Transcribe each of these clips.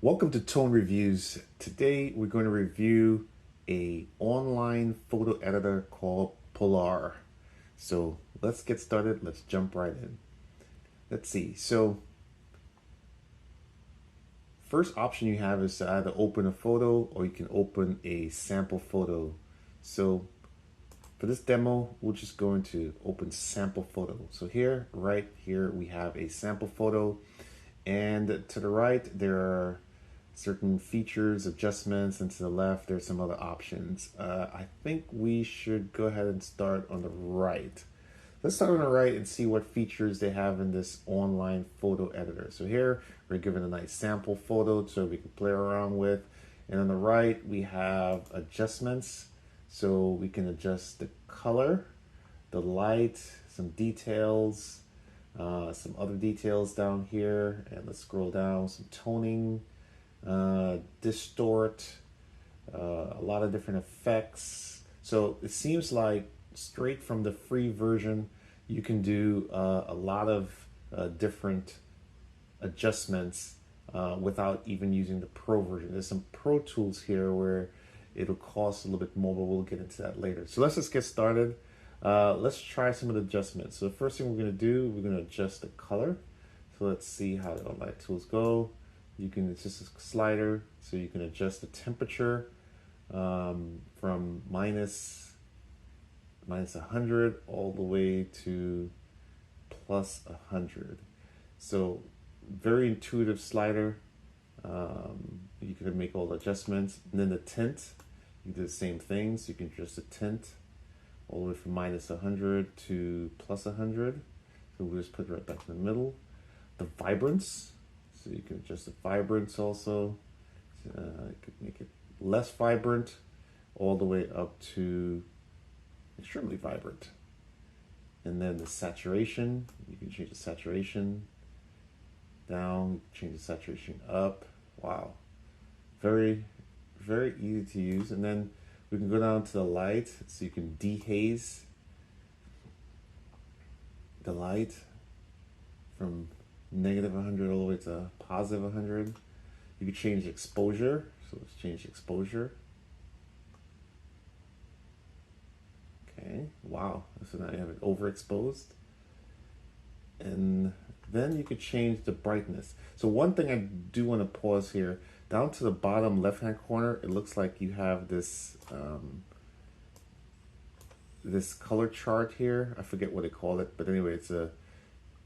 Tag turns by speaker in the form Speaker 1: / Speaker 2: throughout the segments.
Speaker 1: Welcome to Tone Reviews. Today we're going to review a online photo editor called Polarr. So let's get started. Let's jump right in. Let's see. So first option you have is to either open a photo or you can open a sample photo. So for this demo, we're just going to open sample photo. So here, right here, we have a sample photo, and to the right there are certain features, adjustments, and to the left there's some other options. I think we should go ahead and start on the right. Let's start on the right and see what features they have in this online photo editor. So here we're given a nice sample photo so we can play around with. And on the right we have adjustments. So we can adjust the color, the light, some details, some other details down here. And let's scroll down, some toning, distort, a lot of different effects. So it seems like straight from the free version you can do a lot of different adjustments without even using the pro version. There's some pro tools here where it'll cost a little bit more, but we'll get into that later. So let's just get started. Let's try some of the adjustments. So the first thing we're going to do, we're going to adjust the color. So let's see how the light tools go. You can, it's just a slider, so you can adjust the temperature from minus 100 all the way to plus 100. So very intuitive slider. You can make all the adjustments. And then the tint, you do the same thing. So you can adjust the tint all the way from minus 100 to plus 100. So we'll just put it right back in the middle. The vibrance. So you can adjust the vibrance also. You could make it less vibrant all the way up to extremely vibrant. And then the saturation, you can change the saturation down, change the saturation up. Wow, very, very easy to use. And then we can go down to the light, so you can dehaze the light from negative 100 all the way to positive 100. You can change exposure, so let's change exposure. Okay, wow, so now you have it overexposed. And then you could change the brightness. So one thing I do want to pause here, down to the bottom left-hand corner, it looks like you have this this color chart here. I forget what they call it, but anyway, it's a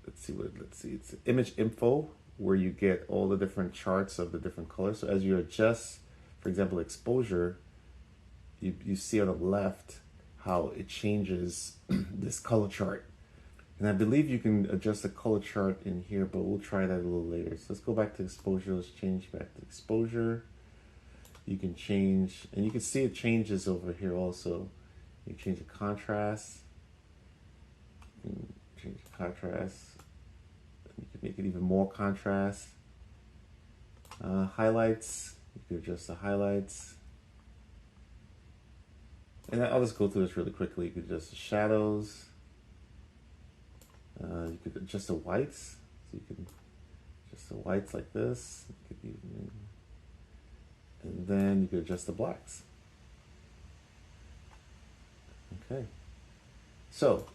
Speaker 1: it's image info, where you get all the different charts of the different colors. So as you adjust, for example, exposure, you see on the left how it changes this color chart. And I believe you can adjust the color chart in here, but we'll try that a little later. So let's go back to exposure. Let's change back to exposure. You can change, and you can see it changes over here also. You can change the contrast. You can change the contrast. You can make it even more contrast. Highlights, you can adjust the highlights. And I'll just go through this really quickly. You can adjust the shadows. You could adjust the whites. So you can adjust the whites like this. And then you could adjust the blacks. Okay. So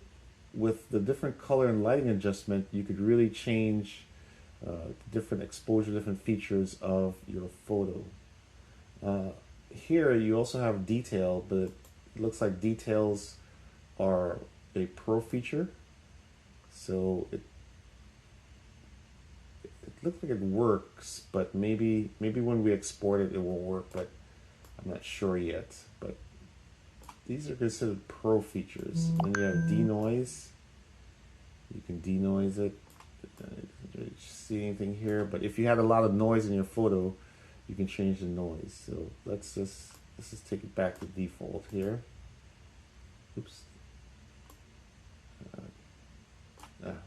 Speaker 1: with the different color and lighting adjustment, you could really change different exposure, different features of your photo. Here you also have detail, but it looks like details are a pro feature. So it looks like it works, but maybe when we export it, it won't work, but I'm not sure yet. But these are considered pro features. Then you have denoise. You can denoise it. You don't see anything here, but if you have a lot of noise in your photo, you can change the noise. So let's just take it back to default here. Oops.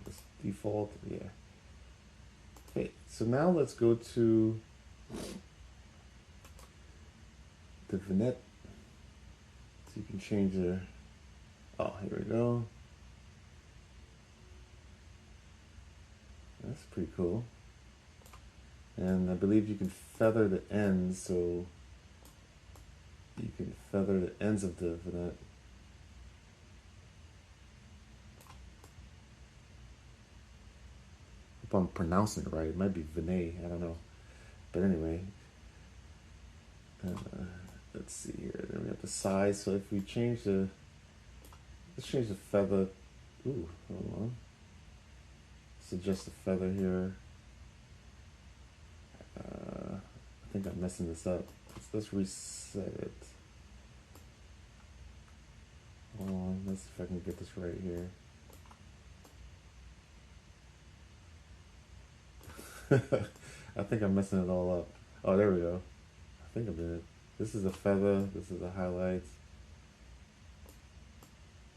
Speaker 1: This default, yeah. Okay, so now let's go to the vignette. So you can change the, oh, here we go. That's pretty cool. And I believe you can feather the ends, so you can feather the ends of the vignette. If I'm pronouncing it right, it might be vignette, I don't know. But anyway, let's see here. Then we have the size. So if we change the, let's change the feather. Ooh, hold on. Let's adjust the feather here. I think I'm messing this up. Let's reset it. Hold on, let's see if I can get this right here. I think I'm messing it all up. Oh, there we go. I think I did it. This is a feather. This is the highlights.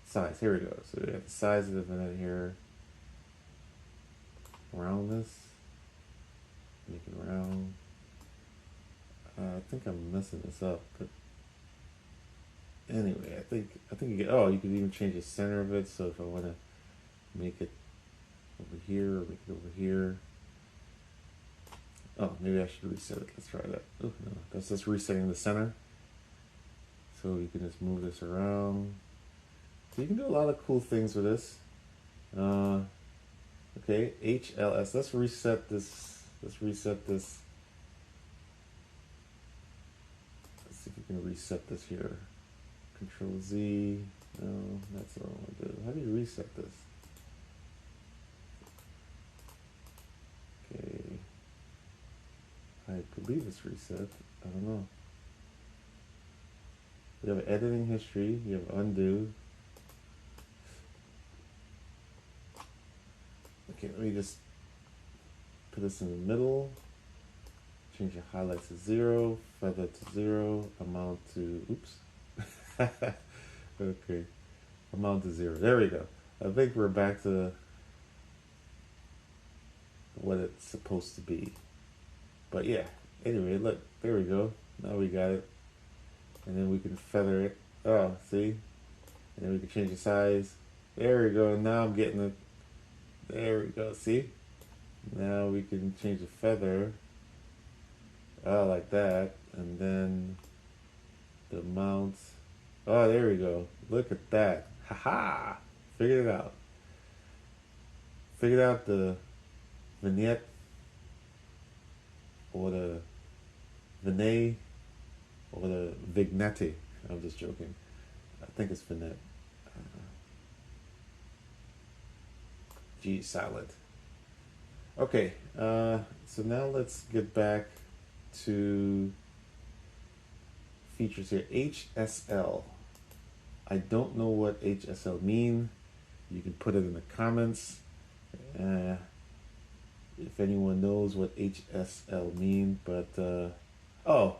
Speaker 1: Size. Here we go. So we have the size of the vignette here. Roundness. Make it round. I think I'm messing this up, but anyway, I think you get. Oh, you could even change the center of it. So if I want to make it over here or make it over here. Oh, maybe I should reset it. Let's try that. Oh no, that's just resetting the center. So you can just move this around. So you can do a lot of cool things with this. Okay, HLS. Let's reset this. Let's reset this. Let's see if we can reset this here. Control Z. No, that's what I want to do. How do you reset this? Okay. I believe it's reset. I don't know. We have editing history. You have undo. Okay, let me just put this in the middle. Change your highlights to 0, feather to 0, amount to, oops. Okay, amount to 0. There we go. I think we're back to what it's supposed to be. But yeah, anyway, look, there we go. Now we got it. And then we can feather it. Oh, see? And then we can change the size. There we go. Now I'm getting it. There we go. See? Now we can change the feather. Oh, like that. And then the amount. Oh, there we go. Look at that. Haha! Figured it out. Figured out the vignette or the vignette or the vignette. I'm just joking. I think it's vignette. G silent. Okay, so now let's get back to features here. HSL. I don't know what HSL mean. You can put it in the comments. If anyone knows what HSL mean, but oh,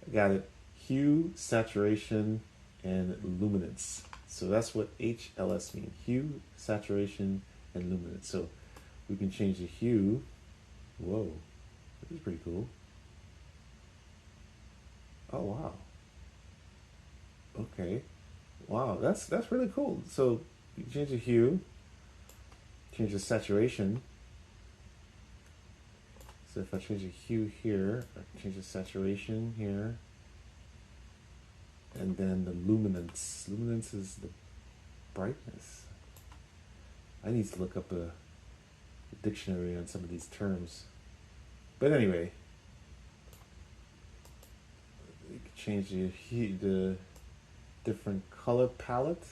Speaker 1: I got it. Hue, saturation, and luminance. So that's what HLS means. Hue, saturation, and luminance. So we can change the hue. Whoa, this is pretty cool. Oh wow. Okay. Wow, that's really cool. So you change the hue, change the saturation. So if I change the hue here, I can change the saturation here. And then the luminance. Luminance is the brightness. I need to look up a dictionary on some of these terms. But anyway, you can change the different color palette.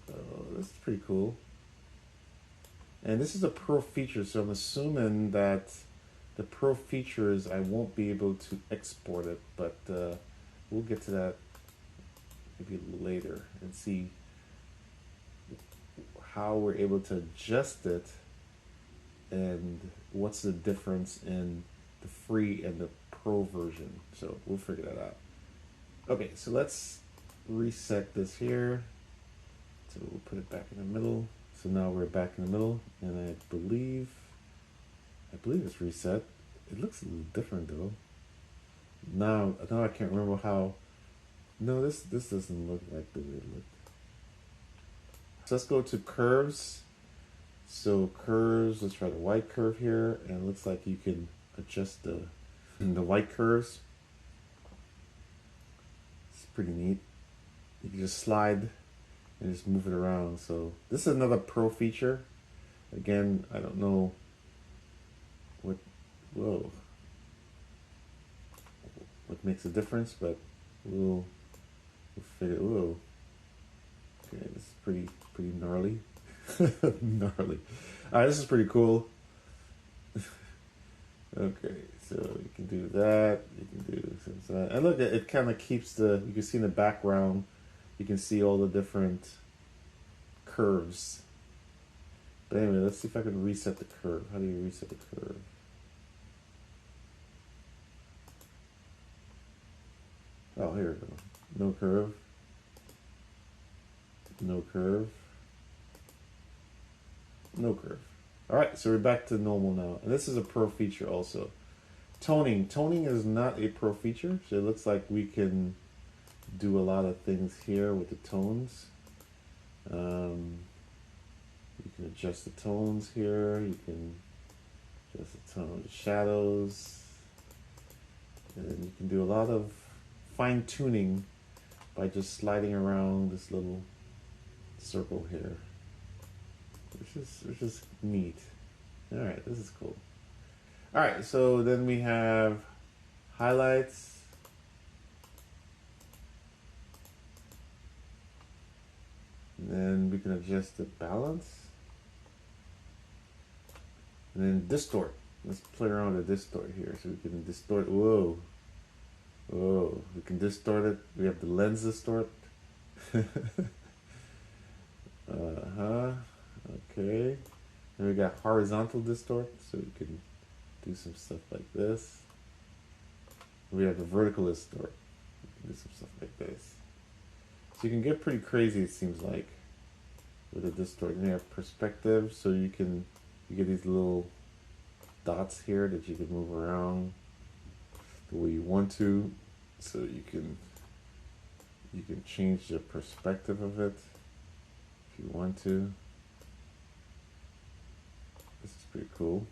Speaker 1: So that's pretty cool. And this is a pro feature, so I'm assuming that the pro features, I won't be able to export it, but we'll get to that maybe later and see how we're able to adjust it and what's the difference in the free and the pro version. So we'll figure that out. Okay, so let's reset this here. So we'll put it back in the middle. So now we're back in the middle, and I believe it's reset. It looks a little different though. Now I can't remember how. No, this doesn't look like the way it looked. So let's go to curves. So curves, let's try the white curve here, and it looks like you can adjust the white curves. It's pretty neat. You can just slide and just move it around. So this is another pro feature. Again, I don't know what, whoa, what makes a difference, but we'll figure. Whoa, okay, this is pretty gnarly. Gnarly. All right, this is pretty cool. Okay, so you can do that. You can do that, and look, it kind of keeps the. You can see in the background. You can see all the different curves. But anyway, let's see if I can reset the curve. How do you reset the curve? Oh, here we go. No curve. No curve. No curve. Alright, so we're back to normal now. And this is a pro feature also. Toning. Toning is not a pro feature, so it looks like we can do a lot of things here with the tones. You can adjust the tones here. You can adjust the tone of the shadows. And you can do a lot of fine tuning by just sliding around this little circle here. Which is neat. All right, this is cool. All right, so then we have highlights. And then we can adjust the balance. And then distort. Let's play around with the distort here. So we can distort. Whoa. Whoa. We can distort it. We have the lens distort. Okay. And we got horizontal distort, so we can do some stuff like this. We have the vertical distort. We can do some stuff like this. So you can get pretty crazy, it seems like, with the distort. And you have perspective, so you get these little dots here that you can move around the way you want to. So you can change the perspective of it if you want to. This is pretty cool.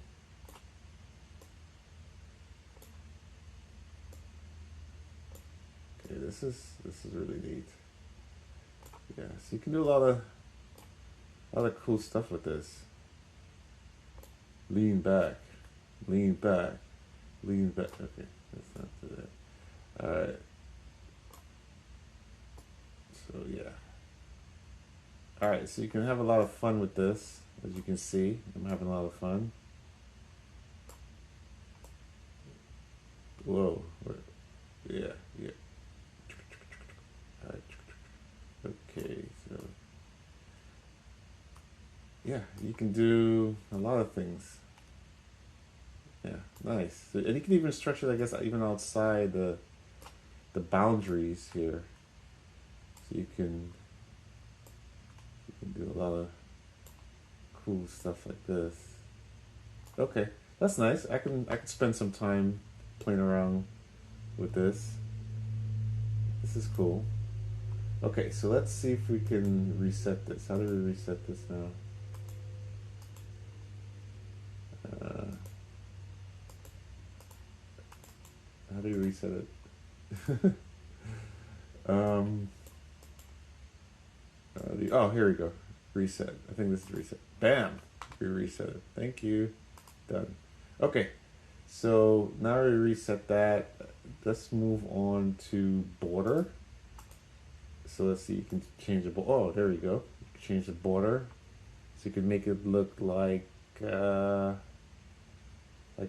Speaker 1: Okay, this is really neat. Yeah, so you can do a lot of cool stuff with this. Lean back, lean back, lean back. Okay, let's not do that. All right. So yeah. All right, so you can have a lot of fun with this. As you can see, I'm having a lot of fun. Whoa. Yeah, yeah. All right. Okay, so yeah, you can do a lot of things. Yeah, nice. So, and you can even stretch it, I guess, even outside the boundaries here. So you can do a lot of cool stuff like this. Okay, that's nice. I can spend some time playing around with this. This is cool. Okay, so let's see if we can reset this. How do we reset this now? How do you reset it? Oh, here we go. Reset. I think this is reset. Bam! We reset it. Thank you. Done. Okay. So now we reset that. Let's move on to border. So let's see. You can change the border. Oh, there we go. You can change the border. So you can make it look like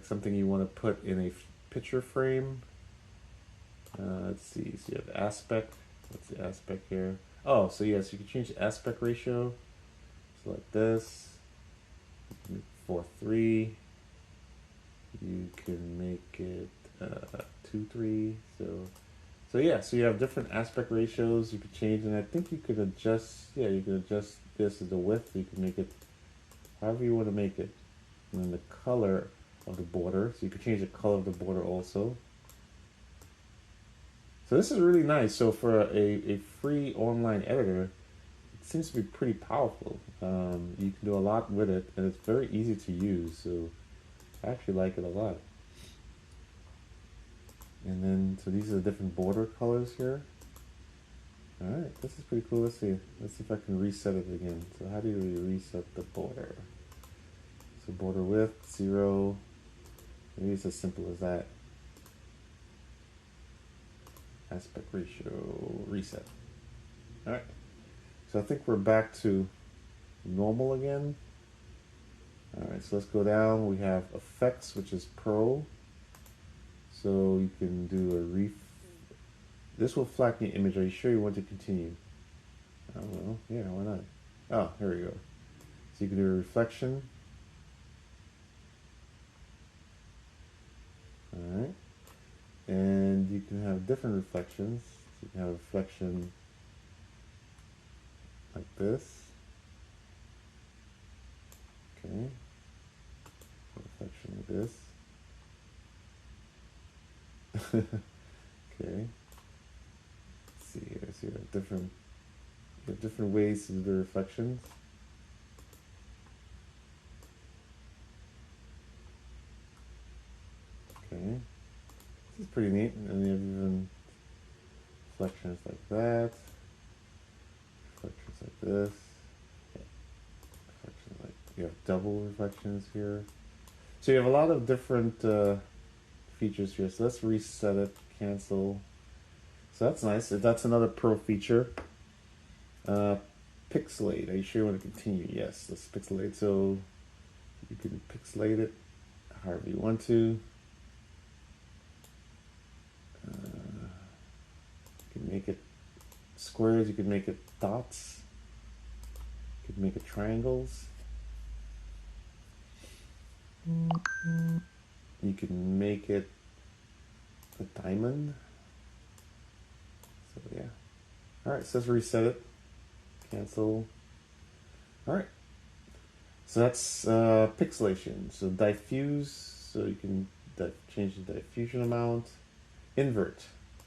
Speaker 1: something you want to put in a picture frame. Let's see. So you have aspect. What's the aspect here? Oh, so yes, you can change the aspect ratio. So like this. 4:3. You can make it 2:3. So yeah. So you have different aspect ratios you could change, and I think you could adjust. Yeah, you can adjust this as the width. You can make it however you want to make it, and then the color of the border. So you can change the color of the border also. So this is really nice. So for a free online editor, seems to be pretty powerful. You can do a lot with it, and it's very easy to use, so I actually like it a lot. And then, so these are the different border colors here. Alright, this is pretty cool. Let's see if I can reset it again. So how do we reset the border? So border width, 0. Maybe it's as simple as that. Aspect ratio, reset. Alright, so I think we're back to normal again. Alright, so let's go down. We have effects, which is pro. So you can do a this will flatten the image. Are you sure you want to continue? I don't know. Yeah, why not? Oh, here we go. So you can do a reflection. Alright. And you can have different reflections. So you can have a reflection like this. Okay. A reflection like this. Okay. Let's see here. So you have different ways to do the reflections. Okay. This is pretty neat. And you have even reflections like that. Reflections like this. Reflections like you have double reflections here. So you have a lot of different features here. So let's reset it, cancel. So that's nice. That's another pro feature. Pixelate. Are you sure you want to continue? Yes, let's pixelate. So you can pixelate it however you want to. You can make it squares. You can make it dots. You can make it triangles. You can make it a diamond. So yeah. Alright, so let's reset it. Cancel. Alright. So that's pixelation. So diffuse, so you can change the diffusion amount. Invert.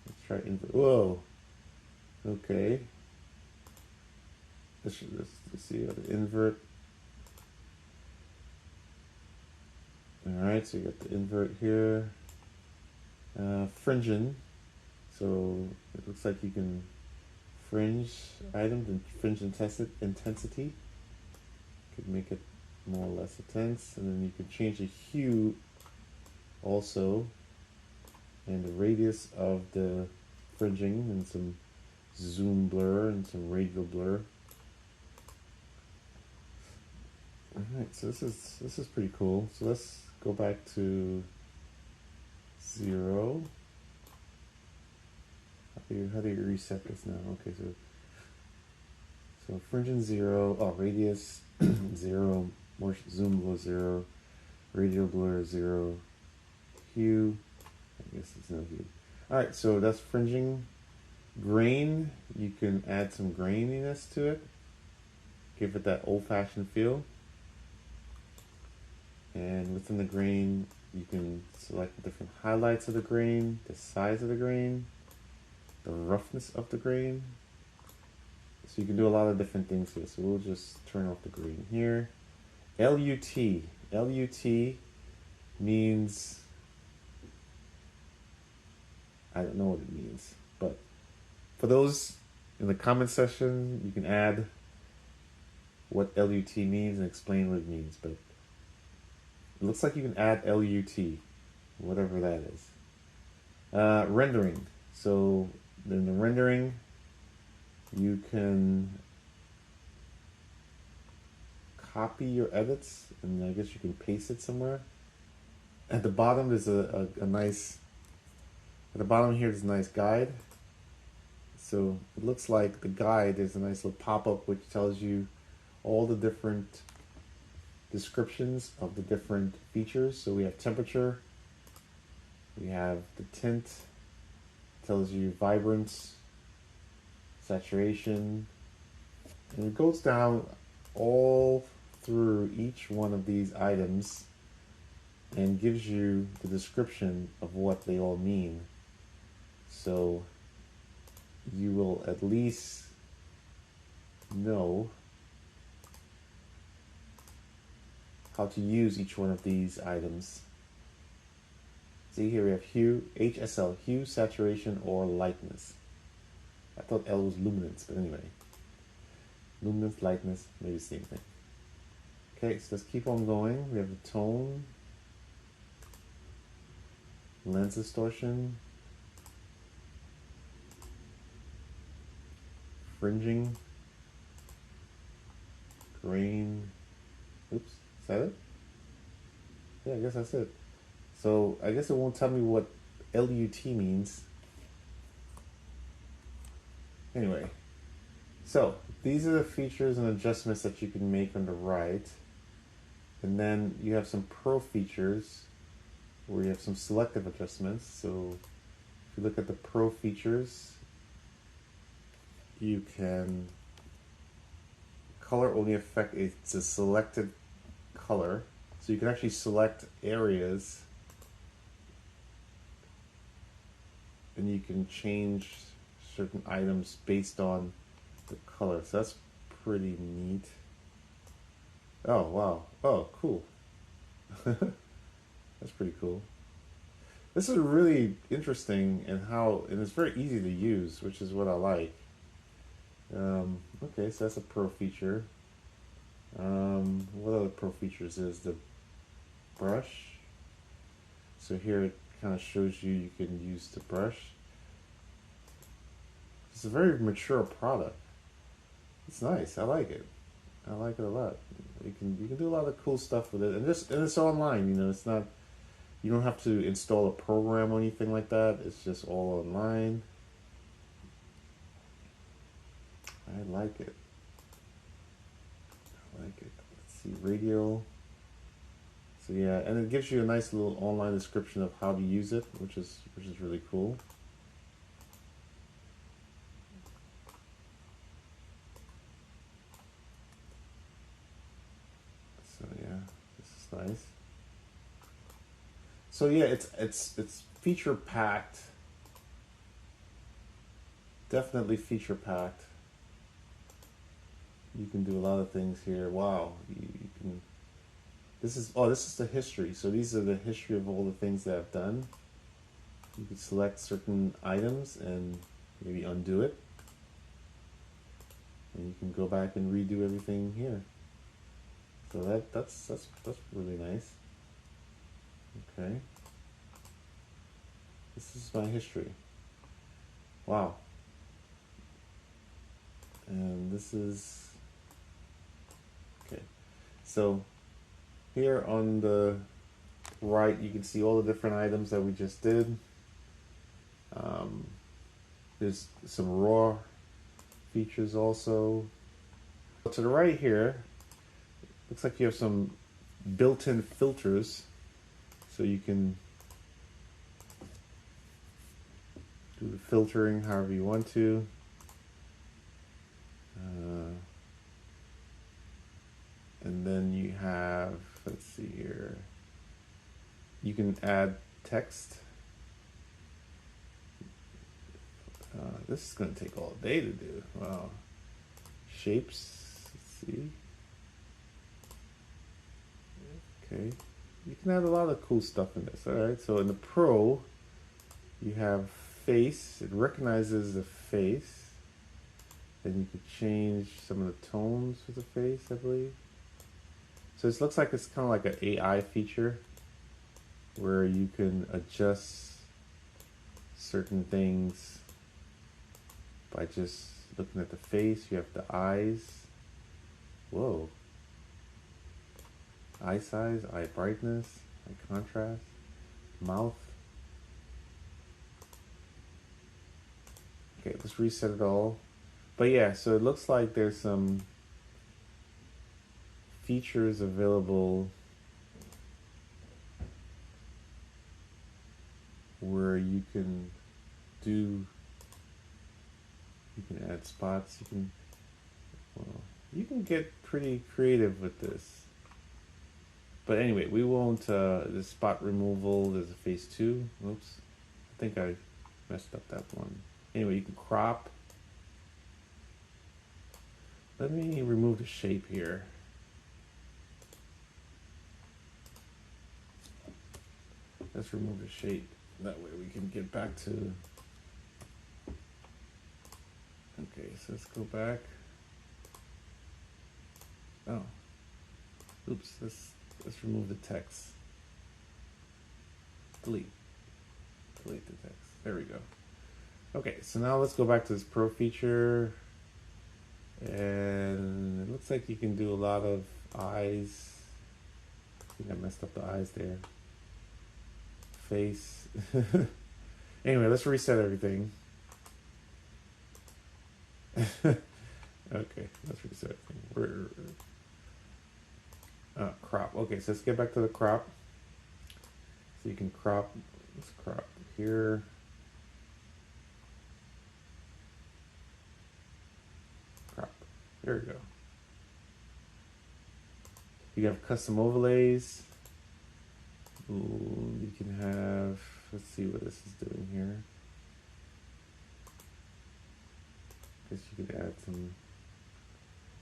Speaker 1: Let's try invert. Whoa. Okay. Let's see how to invert. Alright, so you got the invert here. Fringing. So it looks like you can fringe items and fringe intensity. Could make it more or less intense, and then you could change the hue also, and the radius of the fringing, and some zoom blur and some radial blur. Alright, so this is pretty cool. So let's go back to 0. How do you reset this now? Okay, so fringing 0, radius 0, more zoom blur 0, radial blur 0, hue, I guess it's no hue. Alright, so that's fringing. Grain, you can add some graininess to it, give it that old-fashioned feel. And within the grain, you can select the different highlights of the grain, the size of the grain, the roughness of the grain. So you can do a lot of different things here. So we'll just turn off the grain here. LUT. LUT means, I don't know what it means, but for those in the comment section, you can add what LUT means and explain what it means. But it looks like you can add LUT, whatever that is. Rendering. So in the rendering, you can copy your edits, and I guess you can paste it somewhere. At the bottom, there's a nice, at the bottom here, there's a nice guide. So it looks like the guide is a nice little pop-up which tells you all the different descriptions of the different features. So we have temperature, we have the tint, tells you vibrance, saturation, and it goes down all through each one of these items and gives you the description of what they all mean. So you will at least know how to use each one of these items. See here we have hue, HSL, hue, saturation, or lightness. I thought L was luminance, but anyway. Luminance, lightness, maybe the same thing. Okay, so let's keep on going. We have the tone, lens distortion, fringing, grain. Oops, is that it? Yeah, I guess that's it. So I guess it won't tell me what LUT means. Anyway, so these are the features and adjustments that you can make on the right. And then you have some pro features where you have some selective adjustments. So if you look at the pro features, you can color only affect, it's a selected color. So you can actually select areas and you can change certain items based on the color. So that's pretty neat. Oh, wow. Oh, cool. That's pretty cool. This is really interesting and it's very easy to use, which is what I like. Okay, so that's a pro feature. What other pro features is the brush? So here it kind of shows you can use the brush. It's a very mature product. It's nice. I like it. I like it a lot. You can do a lot of cool stuff with it, and it's online. You know, it's not. You don't have to install a program or anything like that. It's just all online. I like it. I like it. Let's see, radio. So yeah, and it gives you a nice little online description of how to use it, which is really cool. So yeah, this is nice. So yeah, it's feature packed. Definitely feature packed. You can do a lot of things here. Wow, you can. This is the history. So these are the history of all the things that I've done. You can select certain items and maybe undo it, and you can go back and redo everything here. So that's really nice. Okay. This is my history. Wow. And this is okay. So here on the right, you can see all the different items that we just did. There's some raw features also. To the right here, looks like you have some built-in filters, so you can do the filtering however you want to. And then you have, let's see here, you can add text. This is going to take all day to do. Wow. Shapes, let's see. Okay. You can add a lot of cool stuff in this. Alright, so in the Pro, you have face. It recognizes the face. Then you could change some of the tones for the face, I believe. So this looks like it's kind of like an AI feature where you can adjust certain things by just looking at the face. You have the eyes. Whoa. Eye size, eye brightness, eye contrast, mouth. Okay, let's reset it all. But yeah, so it looks like there's some features available where you can add spots. You can get pretty creative with this. But anyway, we won't, the spot removal, there's a phase 2. Oops, I think I messed up that one. Anyway, you can crop. Let me remove the shape here. Let's remove the shape. That way we can get back to... Okay, so let's go back. Oh. Oops, let's remove the text. Delete. Delete the text. There we go. Okay, so now let's go back to this Pro feature. And it looks like you can do a lot of eyes. I think I messed up the eyes there. Face. Anyway, let's reset everything. Okay, let's reset everything. Crop. Okay, so let's get back to the crop. So you can crop. Let's crop here. Crop. There we go. You have custom overlays. Ooh, you can have, let's see what this is doing here. Guess you could add some,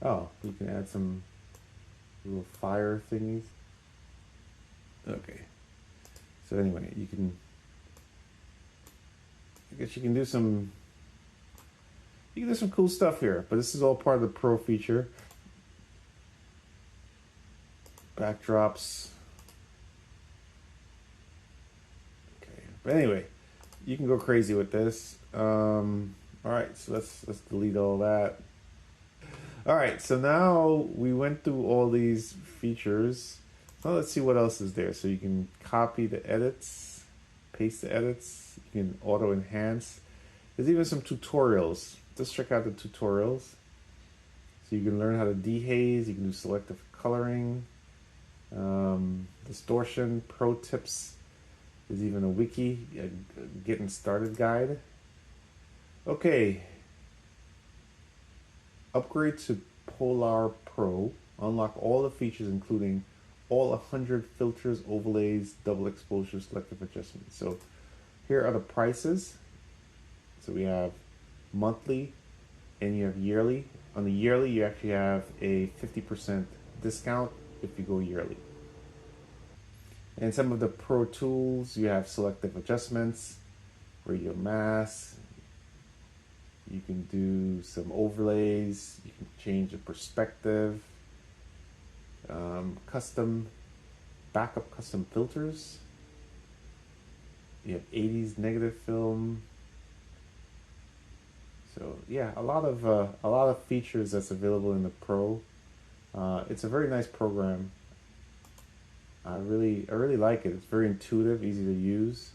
Speaker 1: oh, you can add some little fire thingies. Okay. So anyway, you can, I guess you can do some, cool stuff here, but this is all part of the Pro feature. Backdrops. Okay, but anyway, you can go crazy with this. All right, so let's delete all that. All right, so now we went through all these features. Now let's see what else is there. So you can copy the edits, paste the edits. You can auto enhance. There's even some tutorials. Just check out the tutorials. So you can learn how to dehaze. You can do selective coloring, distortion, pro tips. There's even a wiki, a getting started guide. Okay. Upgrade to Polarr Pro. Unlock all the features, including all 100 filters, overlays, double exposure, selective adjustments. So here are the prices. So we have monthly and you have yearly. On the yearly, you actually have a 50% discount if you go yearly. And some of the Pro tools, you have selective adjustments, radio mask. You can do some overlays. You can change the perspective. Backup custom filters. You have 80s negative film. So yeah, a lot of features that's available in the Pro. It's a very nice program. I really like it. It's very intuitive, easy to use.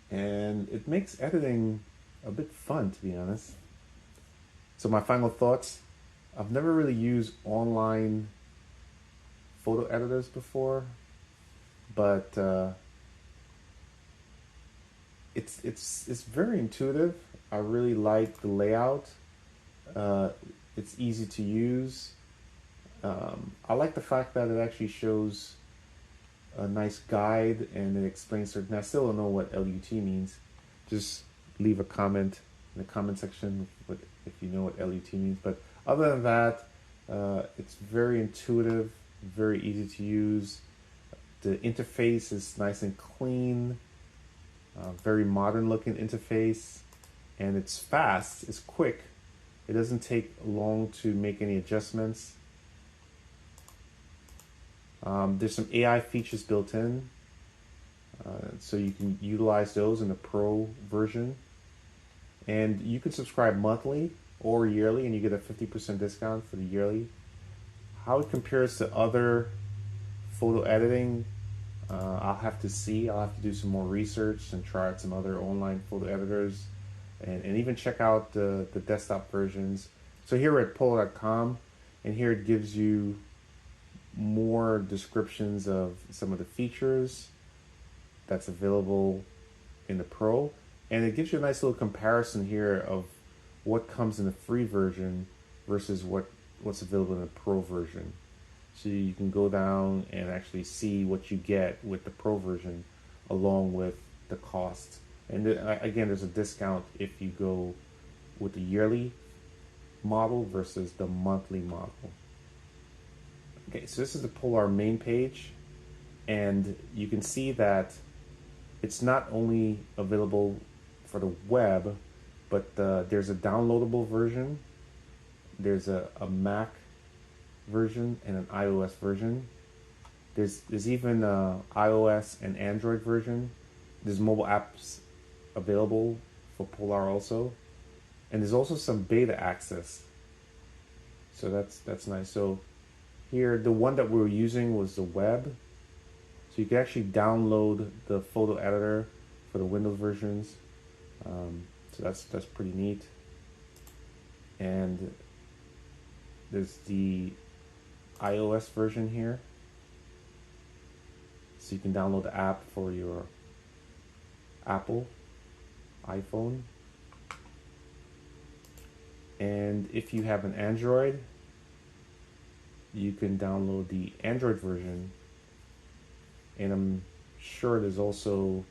Speaker 1: And it makes editing a bit fun, to be honest. So my final thoughts, I've never really used online photo editors before, but it's very intuitive. I really like the layout. It's easy to use. I like the fact that it actually shows a nice guide and it explains certain. I still don't know what LUT means. Just leave a comment in the comment section if you know what LUT means. But other than that, it's very intuitive, very easy to use. The interface is nice and clean, very modern looking interface, and it's fast, it's quick. It doesn't take long to make any adjustments. There's some AI features built in, so you can utilize those in the Pro version. And you can subscribe monthly or yearly, and you get a 50% discount for the yearly. How it compares to other photo editing, I'll have to see. I'll have to do some more research and try out some other online photo editors, and even check out the desktop versions. So here we're at Polarr.com, and here it gives you more descriptions of some of the features that's available in the Pro, and it gives you a nice little comparison here of what comes in the free version versus what's available in the Pro version. So you can go down and actually see what you get with the Pro version along with the cost. And again, there's a discount if you go with the yearly model versus the monthly model. Okay, so this is the Polarr main page, and you can see that it's not only available for the web, but there's a downloadable version, there's a Mac version and an iOS version. There's even a iOS and Android version. There's mobile apps available for Polarr also, and there's also some beta access. So that's nice. So here, the one that we were using was the web. So you can actually download the photo editor for the Windows versions. So that's pretty neat. And there's the iOS version here. So you can download the app for your Apple iPhone. And if you have an Android, you can download the Android version. And I'm sure there's also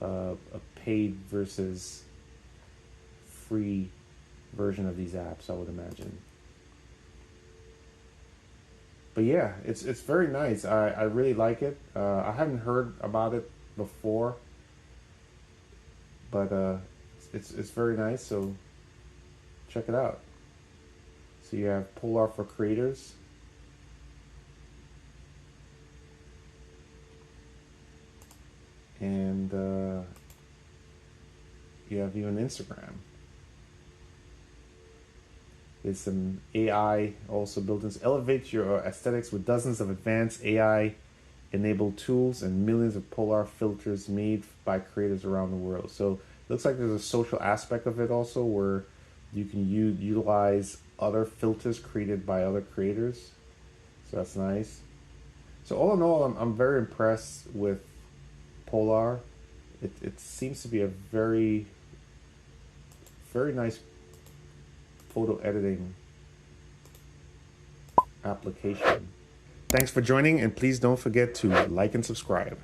Speaker 1: a paid versus free version of these apps, I would imagine. But yeah, it's very nice. I really like it. I hadn't heard about it before, but it's very nice. So check it out. So you have Polarr for creators, and you have even Instagram. There's some AI also built in. Elevate your aesthetics with dozens of advanced AI-enabled tools and millions of Polarr filters made by creators around the world. So it looks like there's a social aspect of it also, where you can utilize other filters created by other creators. So that's nice. So all in all, I'm very impressed with Polarr. It seems to be a very, very nice photo editing application. Thanks for joining, and please don't forget to like and subscribe.